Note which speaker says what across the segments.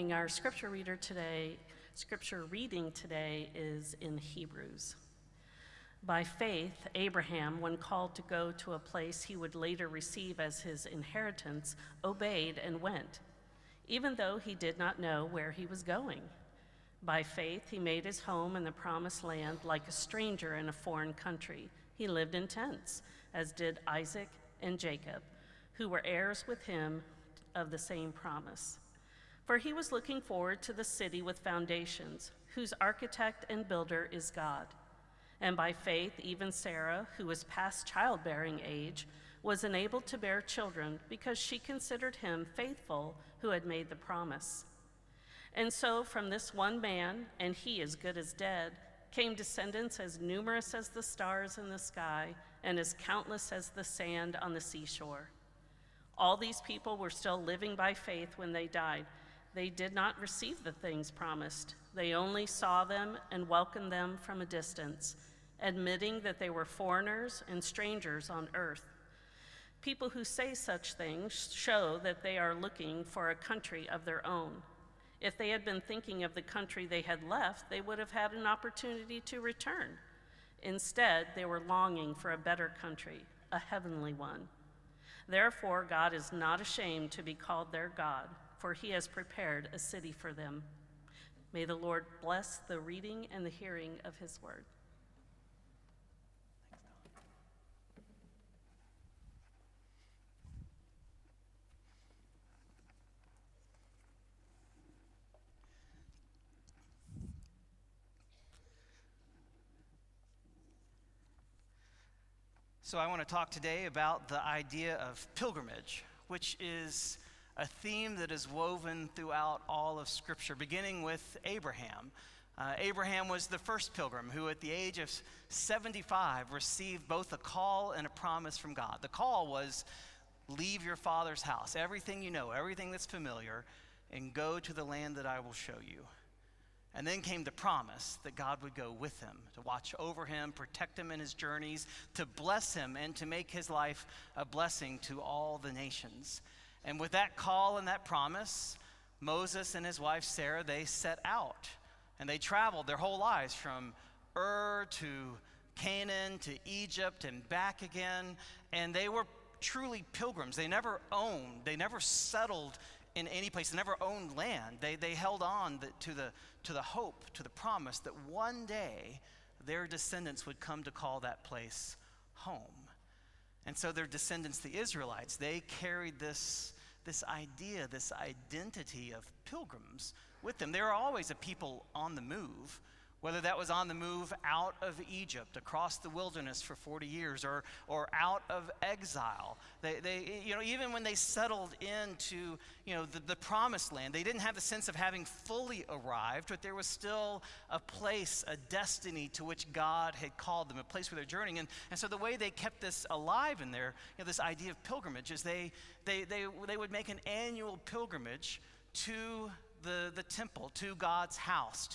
Speaker 1: morning. Our scripture reading today is in Hebrews. By faith, Abraham, when called to go to a place he would later receive as his inheritance, obeyed and went, even though he did not know where he was going. By faith, he made his home in the promised land like a stranger in a foreign country. He lived in tents, as did Isaac and Jacob, who were heirs with him of the same promise. For he was looking forward to the city with foundations, whose architect and builder is God. And by faith, even Sarah, who was past childbearing age, was enabled to bear children because she considered him faithful who had made the promise. And so from this one man, and he as good as dead, came descendants as numerous as the stars in the sky and as countless as the sand on the seashore. All these people were still living by faith when they died. They did not receive the things promised. They only saw them and welcomed them from a distance, admitting that they were foreigners and strangers on earth. People who say such things show that they are looking for a country of their own. If they had been thinking of the country they had left, they would have had an opportunity to return. Instead, they were longing for a better country, a heavenly one. Therefore, God is not ashamed to be called their God, for he has prepared a city for them. May the Lord bless the reading and the hearing of his word.
Speaker 2: So I want to talk today about the idea of pilgrimage, which is a theme that is woven throughout all of Scripture, beginning with Abraham. Abraham was the first pilgrim who, at the age of 75, received both a call and a promise from God. The call was, leave your father's house, everything you know, everything that's familiar, and go to the land that I will show you. And then came the promise that God would go with him, to watch over him, protect him in his journeys, to bless him, and to make his life a blessing to all the nations. And with that call and that promise, Moses and his wife Sarah, they set out. And they traveled their whole lives from Ur to Canaan to Egypt and back again. And they were truly pilgrims. They never owned, they never settled in any place. They never owned land. They held on to the hope, to the promise that one day their descendants would come to call that place home. And so their descendants, the Israelites, they carried this idea, this identity of pilgrims with them. They were always a people on the move, whether that was on the move out of Egypt, across the wilderness for 40 years, or out of exile. They even when they settled into, the promised land, they didn't have the sense of having fully arrived, but there was still a place, a destiny to which God had called them, a place where they're journeying. And so the way they kept this alive in there, this idea of pilgrimage, is they would make an annual pilgrimage to the temple, to God's house,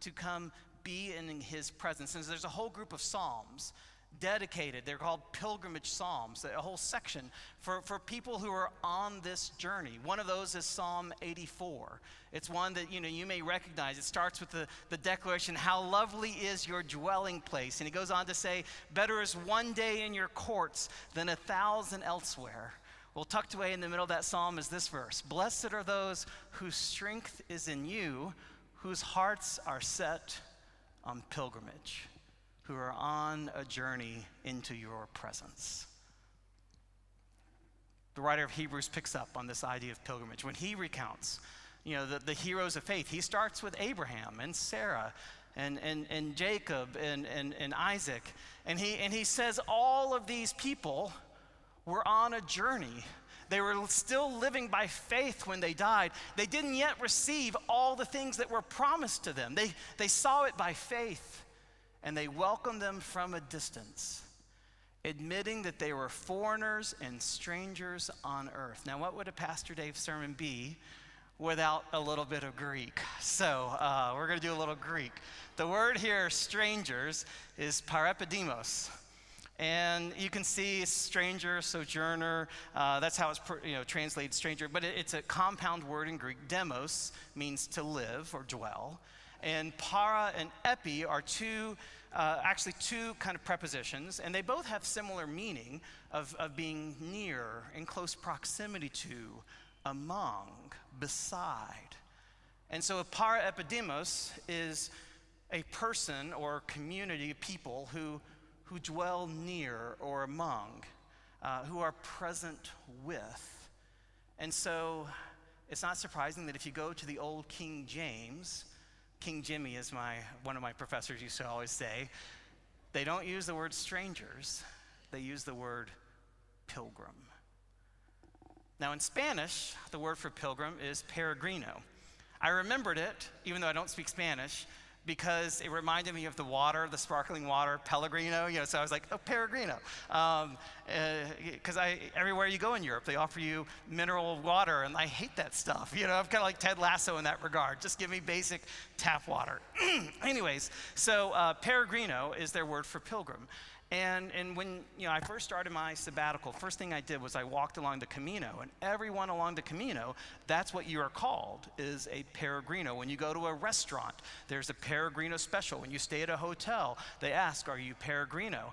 Speaker 2: to come be in his presence. And there's a whole group of psalms dedicated. They're called pilgrimage psalms, a whole section for people who are on this journey. One of those is Psalm 84. It's one that you may recognize. It starts with the declaration, how lovely is your dwelling place. And he goes on to say, better is one day in your courts than 1,000 elsewhere. Well, tucked away in the middle of that psalm is this verse. Blessed are those whose strength is in you, whose hearts are set on pilgrimage, who are on a journey into your presence. The writer of Hebrews picks up on this idea of pilgrimage. When he recounts, the heroes of faith, he starts with Abraham and Sarah and Jacob and Isaac. And he says all of these people were on a journey. They were still living by faith when they died. They didn't yet receive all the things that were promised to them. They saw it by faith, and they welcomed them from a distance, admitting that they were foreigners and strangers on earth. Now, what would a Pastor Dave sermon be without a little bit of Greek? So we're going to do a little Greek. The word here, strangers, is parepidemos. And you can see stranger, sojourner, that's how it's translated stranger, but it's a compound word in Greek. Demos means to live or dwell. And para and epi are actually two kind of prepositions, and they both have similar meaning of being near, in close proximity to, among, beside. And so a parepidemos is a person or community of people who dwell near or among, who are present with. And so it's not surprising that if you go to the old King James, King Jimmy, as one of my professors used to always say, they don't use the word strangers, they use the word pilgrim. Now in Spanish, the word for pilgrim is peregrino. I remembered it, even though I don't speak Spanish, because it reminded me of the water, the sparkling water, Pellegrino, so I was like, oh, Peregrino. Because everywhere you go in Europe, they offer you mineral water, and I hate that stuff. I'm kind of like Ted Lasso in that regard. Just give me basic tap water. Anyways, so Peregrino is their word for pilgrim. And when I first started my sabbatical, first thing I did was I walked along the Camino, and everyone along the Camino, that's what you are called, is a peregrino. When you go to a restaurant, there's a peregrino special. When you stay at a hotel, they ask, are you peregrino?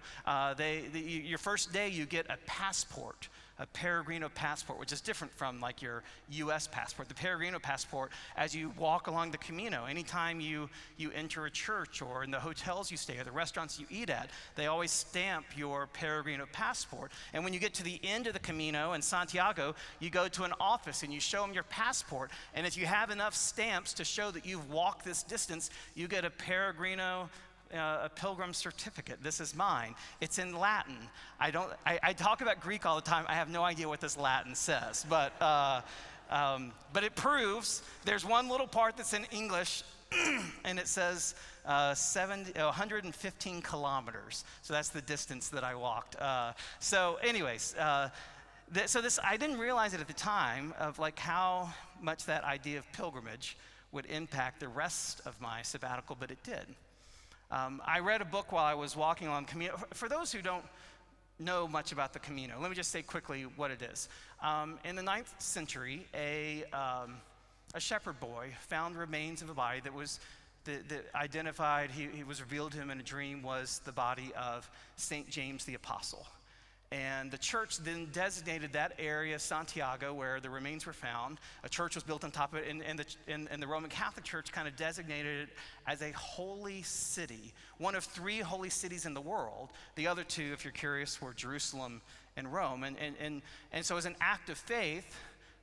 Speaker 2: Your first day, you get a passport, a peregrino passport, which is different from like your U.S. passport. The peregrino passport, as you walk along the Camino, anytime you enter a church or in the hotels you stay or the restaurants you eat at, they always stamp your peregrino passport. And when you get to the end of the Camino in Santiago, you go to an office and you show them your passport. And if you have enough stamps to show that you've walked this distance, you get a peregrino a pilgrim certificate. This is mine. It's in Latin. I talk about Greek all the time. I have no idea what this Latin says, but it proves there's one little part that's in English, and it says 115 kilometers. So that's the distance that I walked. So anyways, I didn't realize it at the time of like how much that idea of pilgrimage would impact the rest of my sabbatical, but it did. I read a book while I was walking along Camino. For those who don't know much about the Camino, let me just say quickly what it is. In the 9th century, a shepherd boy found remains of a body that was that identified, he was revealed to him in a dream, was the body of St. James the Apostle. And the church then designated that area, Santiago, where the remains were found. A church was built on top of it, and the Roman Catholic Church kind of designated it as a holy city, one of 3 holy cities in the world. The other 2, if you're curious, were Jerusalem and Rome. And so as an act of faith,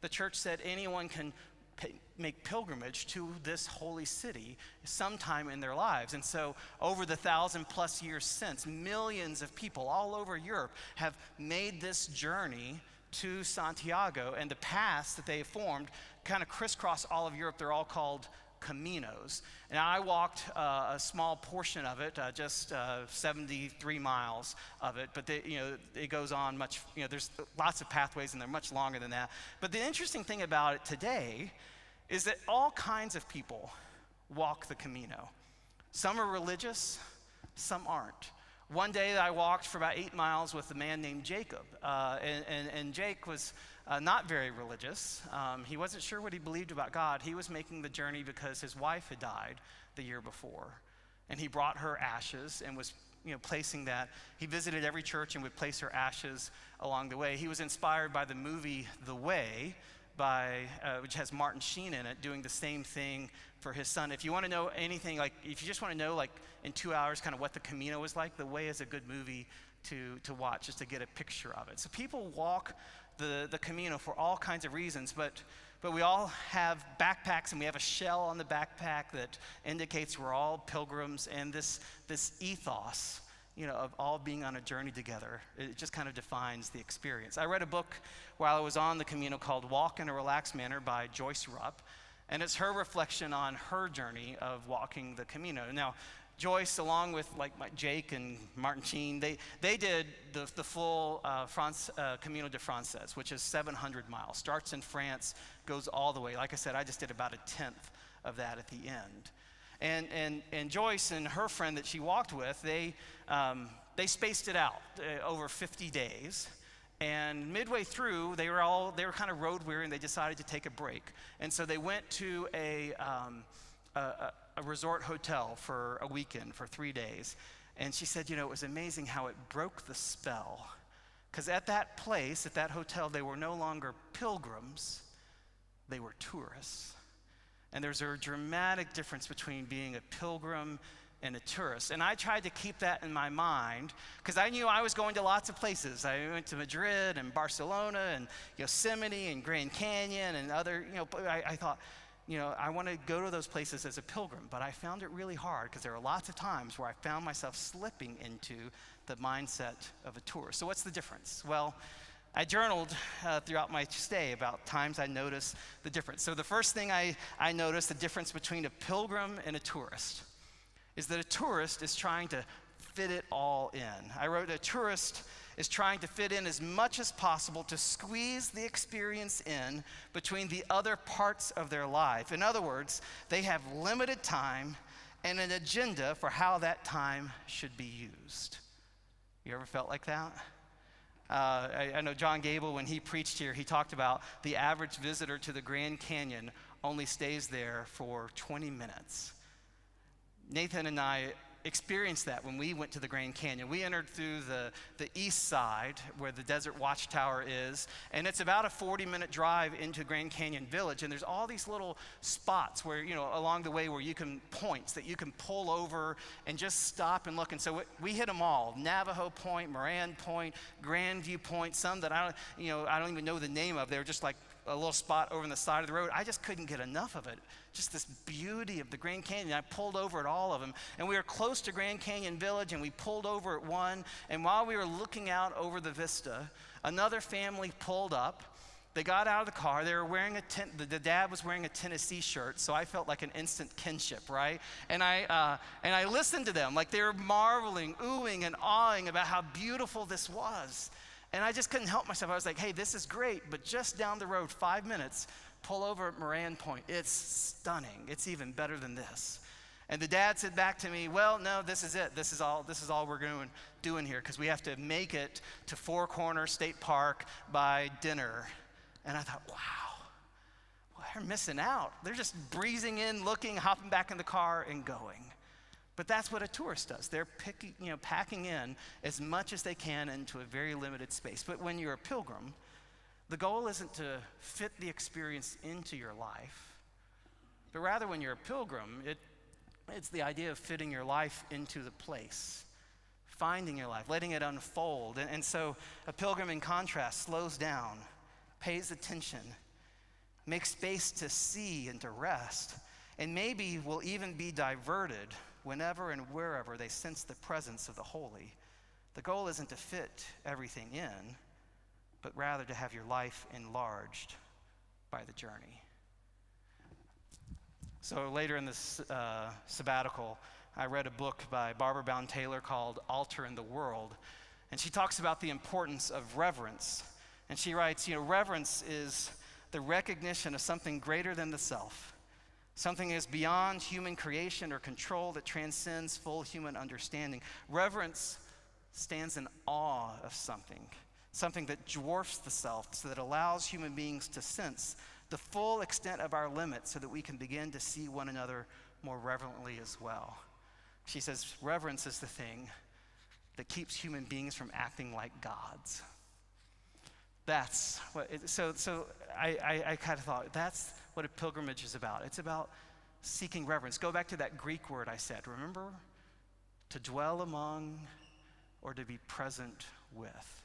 Speaker 2: the church said anyone can make pilgrimage to this holy city sometime in their lives. And so over the 1,000+ years since, millions of people all over Europe have made this journey to Santiago, and the paths that they have formed kind of crisscross all of Europe. They're all called Caminos. And I walked a small portion of it, just 73 miles of it, but it goes on much, there's lots of pathways and they're much longer than that. But the interesting thing about it today is that all kinds of people walk the Camino. Some are religious, some aren't. One day I walked for about 8 miles with a man named Jacob, and Jake was not very religious. He wasn't sure what he believed about God. He was making the journey because his wife had died the year before, and he brought her ashes and was placing that. He visited every church and would place her ashes along the way. He was inspired by the movie The Way, which has Martin Sheen in it, doing the same thing for his son. If you want to know anything, if you just want to know in 2 hours kind of what the Camino was like, The Way is a good movie to watch, just to get a picture of it. So people walk the Camino for all kinds of reasons, but we all have backpacks, and we have a shell on the backpack that indicates we're all pilgrims, and this ethos of all being on a journey together, it just kind of defines the experience. I read a book while I was on the Camino called Walk in a Relaxed Manner by Joyce Rupp, and it's her reflection on her journey of walking the Camino. Now, Joyce, along with Jake and Martin Sheen, they did the full Camino de Frances, which is 700 miles. Starts in France, goes all the way. Like I said, I just did about 1/10 of that at the end. And Joyce and her friend that she walked with, they spaced it out over 50 days. And midway through, they were kind of road weary, and they decided to take a break. And so they went to a resort hotel for a weekend, for 3 days. And she said, it was amazing how it broke the spell. Because at that place, at that hotel, they were no longer pilgrims, they were tourists. And there's a dramatic difference between being a pilgrim and a tourist. And I tried to keep that in my mind because I knew I was going to lots of places. I went to Madrid and Barcelona and Yosemite and Grand Canyon and other, I thought, I want to go to those places as a pilgrim. But I found it really hard because there were lots of times where I found myself slipping into the mindset of a tourist. So what's the difference? Well, I journaled throughout my stay about times I noticed the difference. So the first thing I noticed, the difference between a pilgrim and a tourist, is that a tourist is trying to fit it all in. I wrote, a tourist is trying to fit in as much as possible to squeeze the experience in between the other parts of their life. In other words, they have limited time and an agenda for how that time should be used. You ever felt like that? I know John Gable, when he preached here, he talked about the average visitor to the Grand Canyon only stays there for 20 minutes. Nathan and I experienced that when we went to the Grand Canyon. We entered through the east side where the Desert Watchtower is, and it's about a 40-minute drive into Grand Canyon Village, and there's all these little spots where, along the way where you can points that you can pull over and just stop and look. And so we hit them all: Navajo Point, Moran Point, Grandview Point, some that I don't even know the name of. They were just like a little spot over on the side of the road. I just couldn't get enough of it. Just this beauty of the Grand Canyon. I pulled over at all of them. And we were close to Grand Canyon Village, and we pulled over at one. And while we were looking out over the vista, another family pulled up. They got out of the car. They were wearing the dad was wearing a Tennessee shirt, so I felt like an instant kinship, right? And I listened to them like they were marveling, oohing, and awing about how beautiful this was. And I just couldn't help myself. I was like, hey, this is great, but just down the road, 5 minutes, pull over at Moran Point. It's stunning. It's even better than this. And the dad said back to me, well, no, this is it. This is all we're doing here, because we have to make it to Four Corners State Park by dinner. And I thought, wow, well, they're missing out. They're just breezing in, looking, hopping back in the car, and going. But that's what a tourist does. They're packing in as much as they can into a very limited space. But when you're a pilgrim, the goal isn't to fit the experience into your life, but rather when you're a pilgrim, it's the idea of fitting your life into the place, finding your life, letting it unfold. And so a pilgrim, in contrast, slows down, pays attention, makes space to see and to rest, and maybe will even be diverted whenever and wherever they sense the presence of the holy. The goal isn't to fit everything in, but rather to have your life enlarged by the journey. So later in this sabbatical, I read a book by Barbara Brown Taylor called Altar in the World, and she talks about the importance of reverence. And she writes, reverence is the recognition of something greater than the self. Something is beyond human creation or control, that transcends full human understanding. Reverence stands in awe of something that dwarfs the self, so that allows human beings to sense the full extent of our limits, so that we can begin to see one another more reverently as well. She says reverence is the thing that keeps human beings from acting like gods. That's what I kind of thought, that's what a pilgrimage is about. It's about seeking reverence. Go back to that Greek word I said, remember? To dwell among, or to be present with.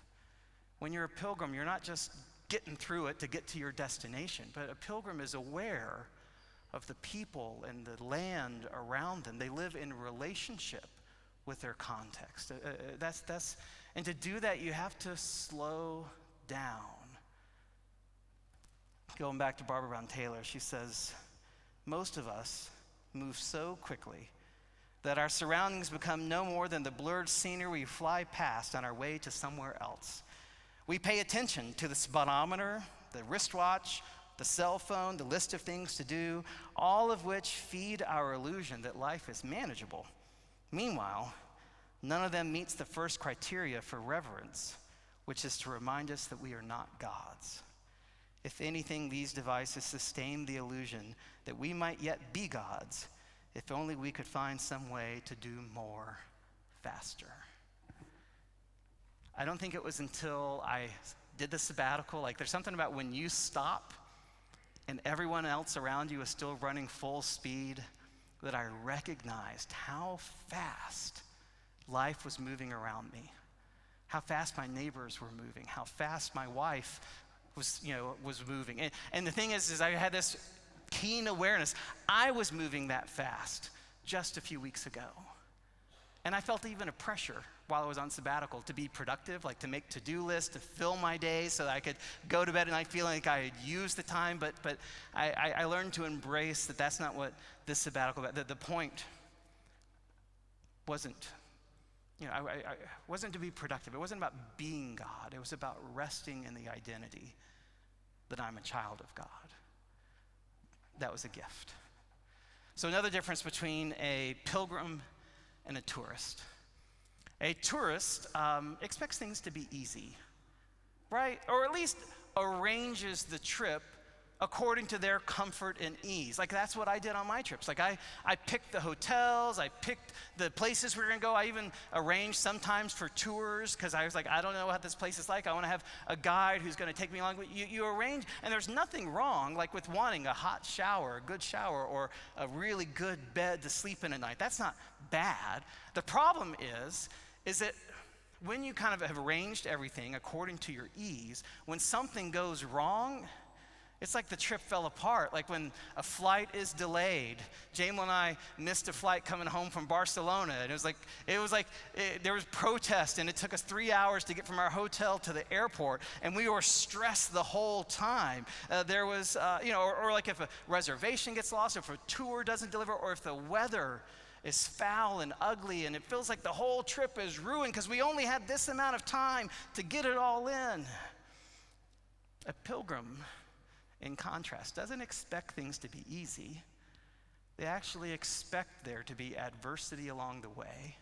Speaker 2: When you're a pilgrim, you're not just getting through it to get to your destination, but a pilgrim is aware of the people and the land around them. They live in relationship with their context. And to do that, you have to slow down. Going back to Barbara Brown Taylor, she says, most of us move so quickly that our surroundings become no more than the blurred scenery we fly past on our way to somewhere else. We pay attention to the speedometer, the wristwatch, the cell phone, the list of things to do, all of which feed our illusion that life is manageable. Meanwhile, none of them meets the first criteria for reverence, which is to remind us that we are not gods. If anything, these devices sustain the illusion that we might yet be gods, if only we could find some way to do more faster. I don't think it was until I did the sabbatical, like there's something about when you stop and everyone else around you is still running full speed, that I recognized how fast life was moving around me, how fast my neighbors were moving, how fast my wife was moving. And the thing is I had this keen awareness. I was moving that fast just a few weeks ago. And I felt even a pressure while I was on sabbatical to be productive, like to make to-do lists, to fill my days so that I could go to bed at night feeling like I had used the time. But I learned to embrace that that's not what this sabbatical, the point wasn't, I wasn't to be productive. It wasn't about being God. It was about resting in the identity that I'm a child of God. That was a gift. So another difference between a pilgrim and a tourist. A tourist expects things to be easy, right? Or at least arranges the trip according to their comfort and ease. Like that's what I did on my trips. Like I picked the hotels, I picked the places we were gonna go. I even arranged sometimes for tours because I was like, I don't know what this place is like. I wanna have a guide who's gonna take me along. You arrange, and there's nothing wrong like with wanting a hot shower, a good shower, or a really good bed to sleep in at night. That's not bad. The problem is that when you kind of have arranged everything according to your ease, when something goes wrong, it's like the trip fell apart. Like when a flight is delayed. Jamel and I missed a flight coming home from Barcelona, and it was like there was protest, and it took us 3 hours to get from our hotel to the airport, and we were stressed the whole time. There was, or like if a reservation gets lost, or if a tour doesn't deliver, or if the weather is foul and ugly, and it feels like the whole trip is ruined because we only had this amount of time to get it all in. A pilgrim, in contrast, doesn't expect things to be easy. They actually expect there to be adversity along the way.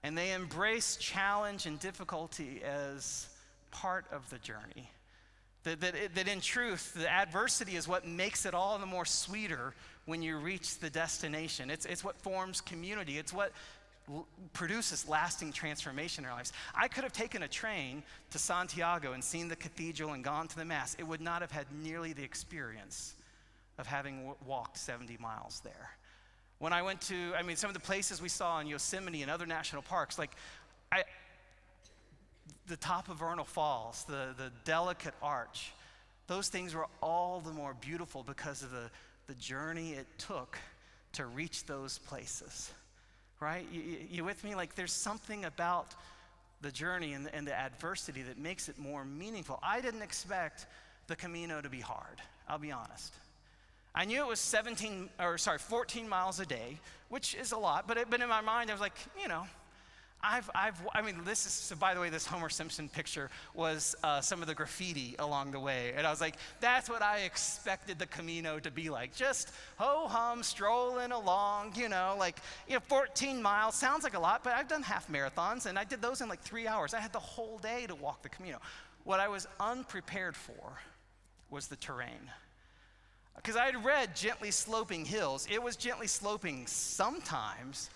Speaker 2: And they embrace challenge and difficulty as part of the journey. That in truth, the adversity is what makes it all the more sweeter when you reach the destination. It's what forms community. It's what produces lasting transformation in our lives. I could have taken a train to Santiago and seen the cathedral and gone to the Mass. It would not have had nearly the experience of having walked 70 miles there. When I went to, some of the places we saw in Yosemite and other national parks, the top of Vernal Falls, the delicate arch, those things were all the more beautiful because of the journey it took to reach those places. Right? You with me? Like there's something about the journey and the adversity that makes it more meaningful. I didn't expect the Camino to be hard, I'll be honest. I knew it was 14 miles a day, which is a lot, but in my mind I was like, so by the way, this Homer Simpson picture was some of the graffiti along the way. And I was like, that's what I expected the Camino to be like. Just ho-hum, strolling along, 14 miles sounds like a lot, but I've done half marathons, and I did those in like 3 hours. I had the whole day to walk the Camino. What I was unprepared for was the terrain. Because I had read gently sloping hills. It was gently sloping sometimes,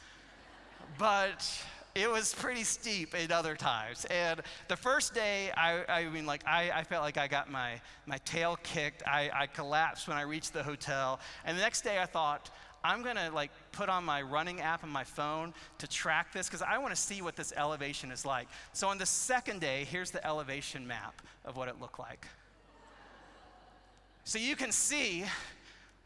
Speaker 2: but it was pretty steep at other times. And the first day, I felt like I got my tail kicked. I collapsed when I reached the hotel. And the next day I thought, I'm gonna put on my running app on my phone to track this because I wanna see what this elevation is like. So on the second day, here's the elevation map of what it looked like. So you can see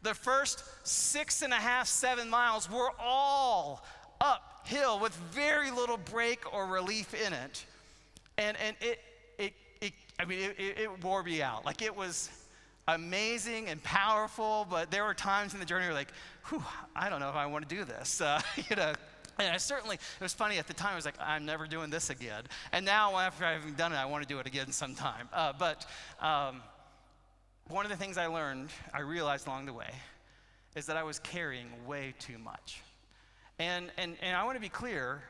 Speaker 2: the first 6.5, 7 miles were all uphill with very little break or relief in it. And it wore me out. Like it was amazing and powerful, but there were times in the journey where I don't know if I want to do this. And it was funny at the time, I was like, I'm never doing this again. And now after I've done it, I want to do it again sometime. But one of the things I realized along the way, is that I was carrying way too much. And I want to be clear,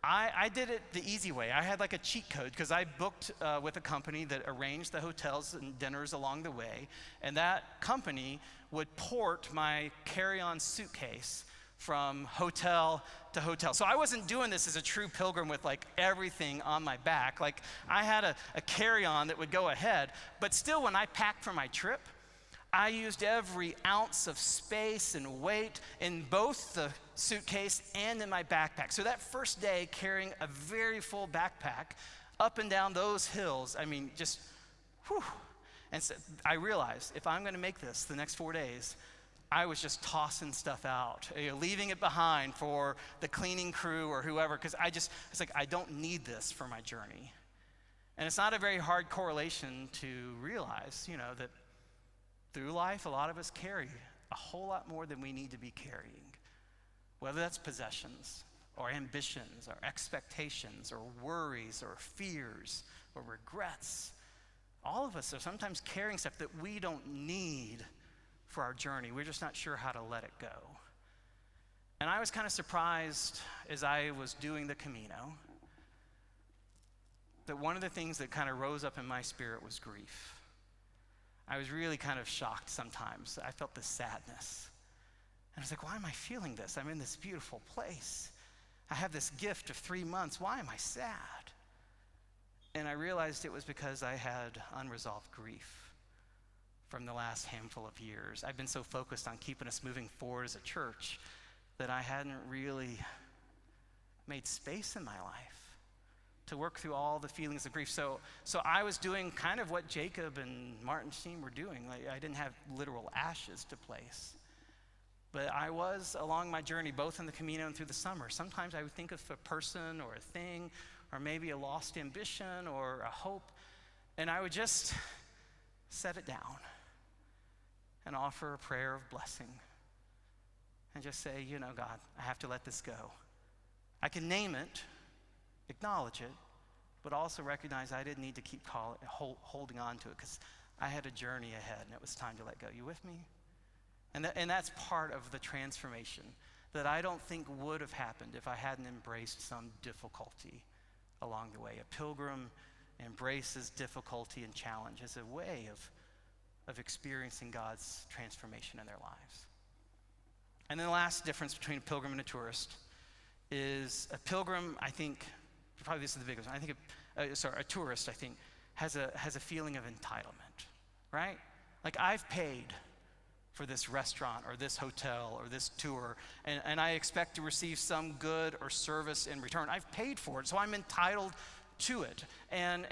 Speaker 2: I did it the easy way. I had like a cheat code because I booked with a company that arranged the hotels and dinners along the way, and that company would port my carry-on suitcase from hotel to hotel. So I wasn't doing this as a true pilgrim with like everything on my back. Like I had a carry-on that would go ahead, but still when I packed for my trip, I used every ounce of space and weight in both the suitcase and in my backpack. So that first day, carrying a very full backpack up and down those hills, I mean, just, whew. And so I realized if I'm gonna make this the next 4 days, I was just tossing stuff out, leaving it behind for the cleaning crew or whoever, because it's like, I don't need this for my journey. And it's not a very hard correlation to realize, that through life, a lot of us carry a whole lot more than we need to be carrying, whether that's possessions or ambitions or expectations or worries or fears or regrets. All of us are sometimes carrying stuff that we don't need for our journey. We're just not sure how to let it go. And I was kind of surprised as I was doing the Camino that one of the things that kind of rose up in my spirit was grief. I was really kind of shocked sometimes. I felt this sadness. And I was like, why am I feeling this? I'm in this beautiful place. I have this gift of 3 months. Why am I sad? And I realized it was because I had unresolved grief from the last handful of years. I've been so focused on keeping us moving forward as a church that I hadn't really made space in my life to work through all the feelings of grief. So I was doing kind of what Jacob and Martin's team were doing. Like, I didn't have literal ashes to place. But I was along my journey, both in the Camino and through the summer. Sometimes I would think of a person or a thing, or maybe a lost ambition or a hope, and I would just set it down and offer a prayer of blessing and just say, God, I have to let this go. I can name it, acknowledge it, but also recognize I didn't need to keep holding on to it because I had a journey ahead and it was time to let go. You with me? And that's part of the transformation that I don't think would have happened if I hadn't embraced some difficulty along the way. A pilgrim embraces difficulty and challenge as a way of experiencing God's transformation in their lives. And then the last difference between a pilgrim and a tourist is a pilgrim, I think, probably this is the biggest one. I think a tourist, I think, has a feeling of entitlement, right? Like I've paid for this restaurant or this hotel or this tour, and I expect to receive some good or service in return. I've paid for it, so I'm entitled to it. And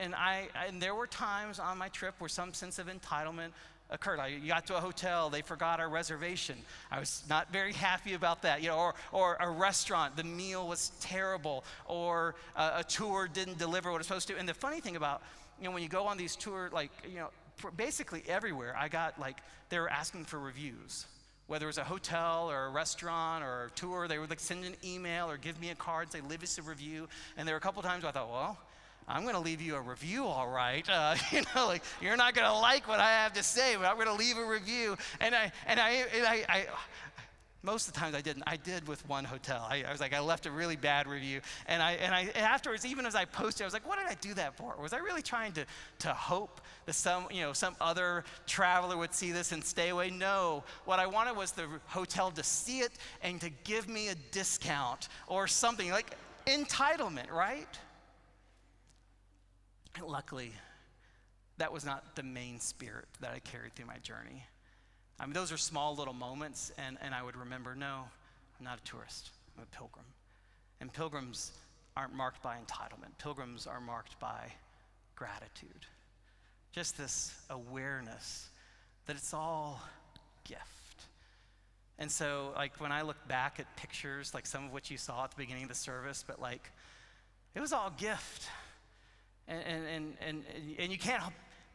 Speaker 2: there were times on my trip where some sense of entitlement occurred. I got to a hotel, they forgot our reservation. I was not very happy about that, or a restaurant, the meal was terrible, or a tour didn't deliver what it was supposed to. And the funny thing about, when you go on these tours, basically everywhere, I got they were asking for reviews. Whether it was a hotel or a restaurant or a tour, they would send an email or give me a card and say, leave us a review. And there were a couple times I thought, well, I'm going to leave you a review, all right. You're not going to like what I have to say, but I'm going to leave a review. And I most of the times I didn't. I did with one hotel. I was like, I left a really bad review. And I afterwards, even as I posted, I was like, what did I do that for? Was I really trying to hope that some other traveler would see this and stay away? No. What I wanted was the hotel to see it and to give me a discount or something, like entitlement, right? And luckily, that was not the main spirit that I carried through my journey. I mean, those are small little moments, and I would remember, no, I'm not a tourist, I'm a pilgrim. And pilgrims aren't marked by entitlement. Pilgrims are marked by gratitude. Just this awareness that it's all gift. And so, when I look back at pictures, some of what you saw at the beginning of the service, but it was all gift. And you can't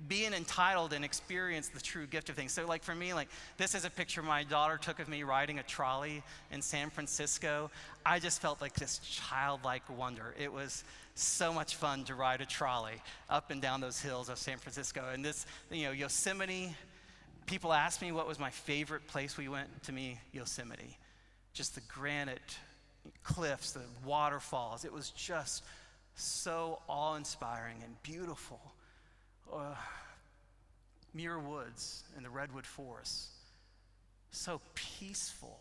Speaker 2: being entitled and experience the true gift of things. So for me, this is a picture my daughter took of me riding a trolley in San Francisco. I just felt this childlike wonder. It was so much fun to ride a trolley up and down those hills of San Francisco. And this, Yosemite, People ask me what was my favorite place we went. To me, Yosemite. Just the granite cliffs, the waterfalls. It was just so awe-inspiring and beautiful. Muir Woods and the redwood forests. So peaceful,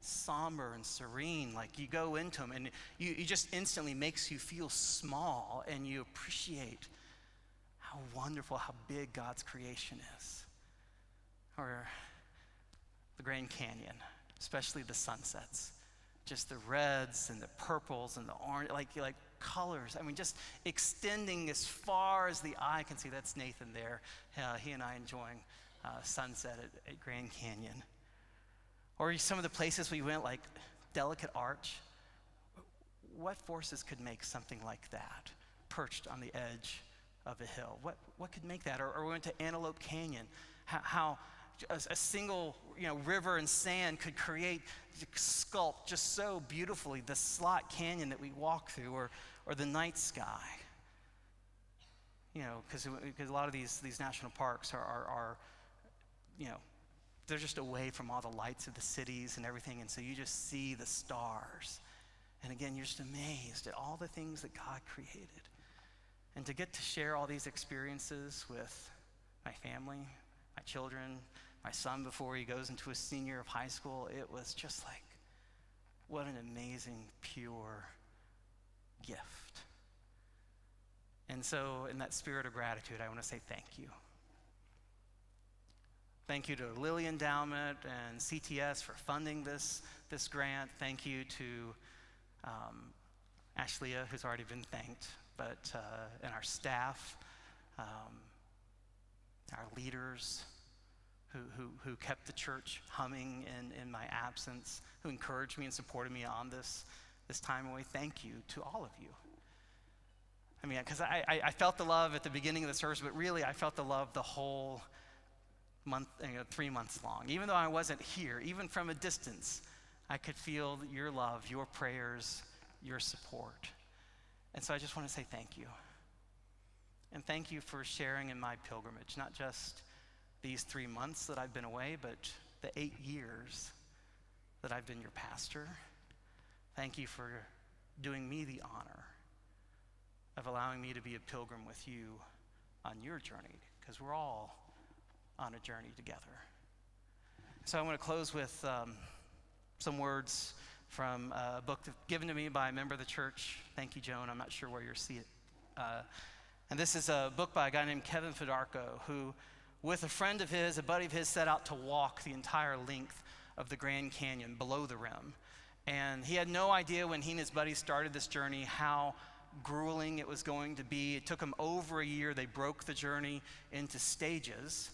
Speaker 2: somber and serene. Like you go into them and you just instantly makes you feel small, and you appreciate how wonderful, how big God's creation is. Or the Grand Canyon, especially the sunsets. Just the reds and the purples and the orange, like colors. I mean, just extending as far as the eye can see. That's Nathan there. He and I enjoying sunset at Grand Canyon. Or some of the places we went, like Delicate Arch. What forces could make something like that perched on the edge of a hill? What could make that? Or we went to Antelope Canyon. How a single river and sand could sculpt just so beautifully the Slot Canyon that we walk through, or the night sky. Because a lot of these national parks are they're just away from all the lights of the cities and everything, and so you just see the stars. And again, you're just amazed at all the things that God created. And to get to share all these experiences with my family, my children, my son before he goes into a senior of high school, it was just like, what an amazing, pure gift. And so in that spirit of gratitude, I want to say thank you. Thank you to Lilly Endowment and CTS for funding this grant. Thank you to Ashleah, who's already been thanked, and our staff, our leaders, who kept the church humming in my absence, who encouraged me and supported me on this time away. Thank you to all of you. I mean, because I felt the love at the beginning of the service, but really I felt the love the whole month, 3 months long. Even though I wasn't here, even from a distance, I could feel your love, your prayers, your support. And so I just want to say thank you. And thank you for sharing in my pilgrimage, not just these 3 months that I've been away, but the 8 years that I've been your pastor. Thank you for doing me the honor of allowing me to be a pilgrim with you on your journey, because we're all on a journey together. So I want to close with some words from a book given to me by a member of the church. Thank you, Joan. I'm not sure where you're seated. And this is a book by a guy named Kevin Fedarko, who, with a friend of his, a buddy of his, set out to walk the entire length of the Grand Canyon below the rim. And he had no idea when he and his buddies started this journey how grueling it was going to be. It took them over a year. They broke the journey into stages.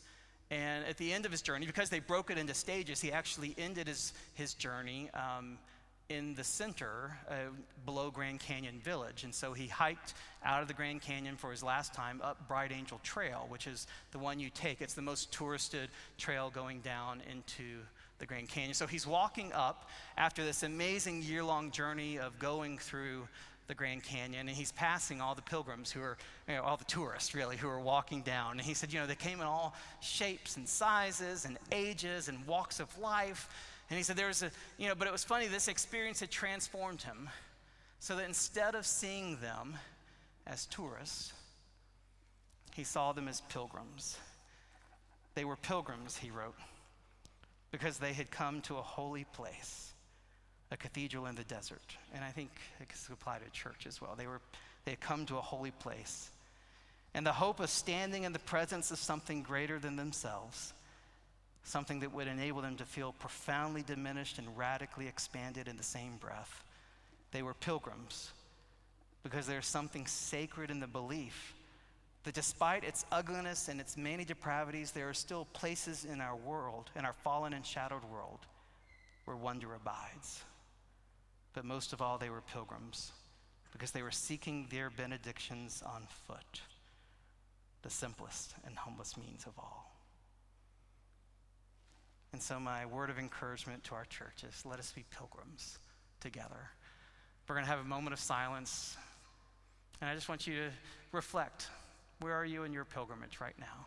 Speaker 2: And at the end of his journey, because they broke it into stages, he actually ended his journey in the center below Grand Canyon Village. And so he hiked out of the Grand Canyon for his last time up Bright Angel Trail, which is the one you take. It's the most touristed trail going down into the Grand Canyon. So he's walking up after this amazing year-long journey of going through the Grand Canyon, and he's passing all the pilgrims who are, all the tourists really, who are walking down. And he said, they came in all shapes and sizes and ages and walks of life. And he said but it was funny, this experience had transformed him so that instead of seeing them as tourists, he saw them as pilgrims. They were pilgrims, he wrote, because they had come to a holy place, a cathedral in the desert. And I think it could apply to church as well. They had come to a holy place. And the hope of standing in the presence of something greater than themselves, something that would enable them to feel profoundly diminished and radically expanded in the same breath. They were pilgrims because there's something sacred in the belief that despite its ugliness and its many depravities, there are still places in our world, in our fallen and shadowed world, where wonder abides. But most of all, they were pilgrims because they were seeking their benedictions on foot, the simplest and humblest means of all. And so my word of encouragement to our church is, let us be pilgrims together. We're going to have a moment of silence, and I just want you to reflect. Where are you in your pilgrimage right now?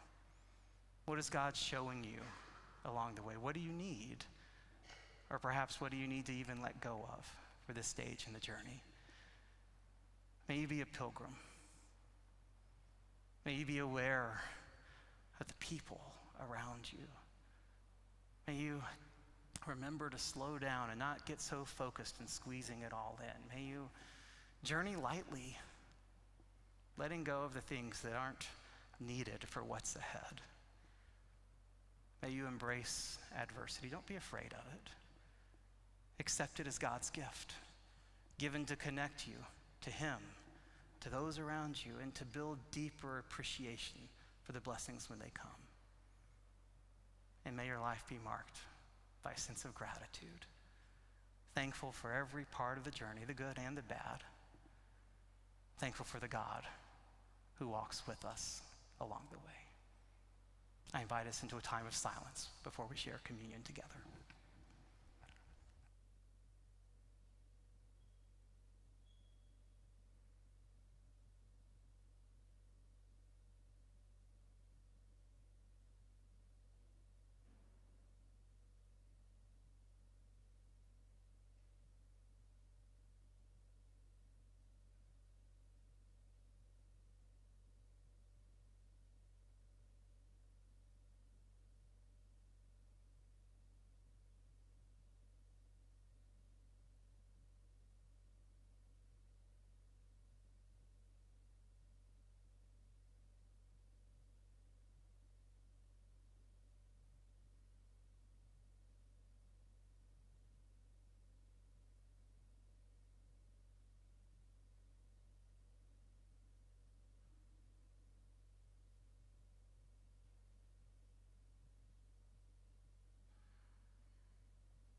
Speaker 2: What is God showing you along the way? What do you need? Or perhaps what do you need to even let go of for this stage in the journey? May you be a pilgrim. May you be aware of the people around you. May you remember to slow down and not get so focused and squeezing it all in. May you journey lightly, letting go of the things that aren't needed for what's ahead. May you embrace adversity. Don't be afraid of it. Accept it as God's gift, given to connect you to Him, to those around you, and to build deeper appreciation for the blessings when they come. And may your life be marked by a sense of gratitude, thankful for every part of the journey, the good and the bad, thankful for the God who walks with us along the way. I invite us into a time of silence before we share communion together.